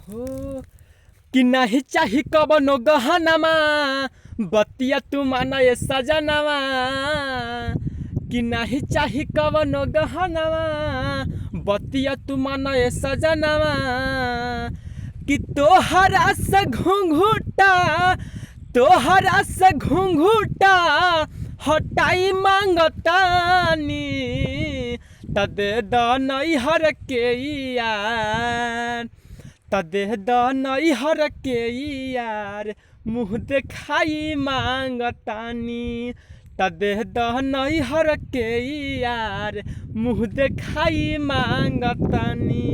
हो कि नहीं चाही कवनो गहनामा बतिया तू माना ये सजनावा कि नहीं चाही कवनो गहनामा बतिया तू माना ये सजनावा कि तोहरा से घूंघूटा हटाई मांगतानी तदे द नैहर के यार तदे द नैहर के यार मुँह देखाई मांगतानी तदे द नैहर के यार मुँह देखाई मांगतानी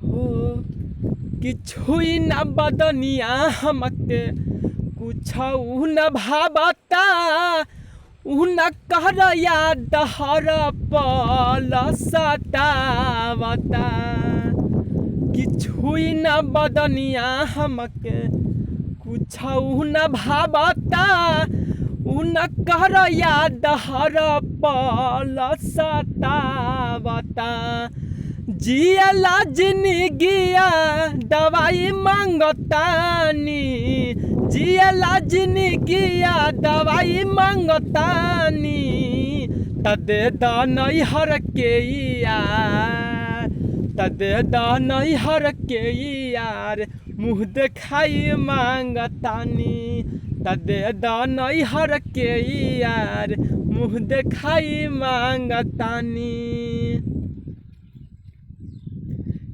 हो कि छुई न बदनिया हमके कुछ न भावता उन कर याद हर पल सतावता कि छुई न बदनिया हमके कुछ न भावता उन कर याद हर पल सतावता जियला जिंदगिया दवाई मांगतानी जियला जिंदगिया दवाई मांगतानी तदे द नैहर के यार तदे द नैहर के यार मुँह देखाई मांगतानी तदे द नैहर के यार मुँह देखाई मांगतानी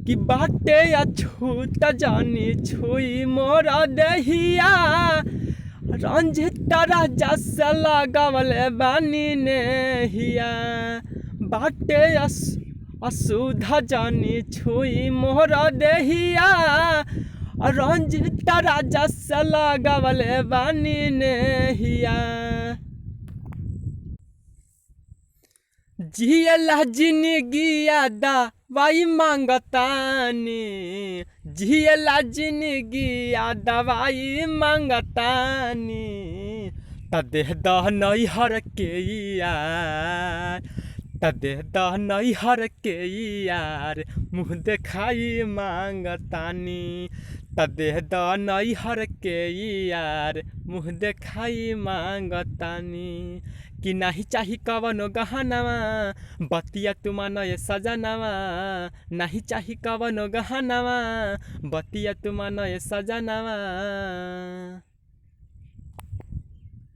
कि बाटे अछूत जानी छुई मोरा दहिया रंजित राजा से लगावले बानी नेहिया बाटे अशुद्ध जानी छुई मोरा दहिया रंजित राजा से लगावले बानी नेहिया जियला जिंदगिया दवाई मांगतानी जियला जिंदगिया दवाई मांगतानी तदे द नैहर के यार तदे द नैहर के यार मुँह देखाई मांगतानी तदे द नैहर के यार मुँह देखाई मांगतानी कि नहीं चाही कवनो गहनावा बतिया तू माना ये सजनावा नहीं चाही कवनो गहनावा बतिया तू माना ये सजनावा।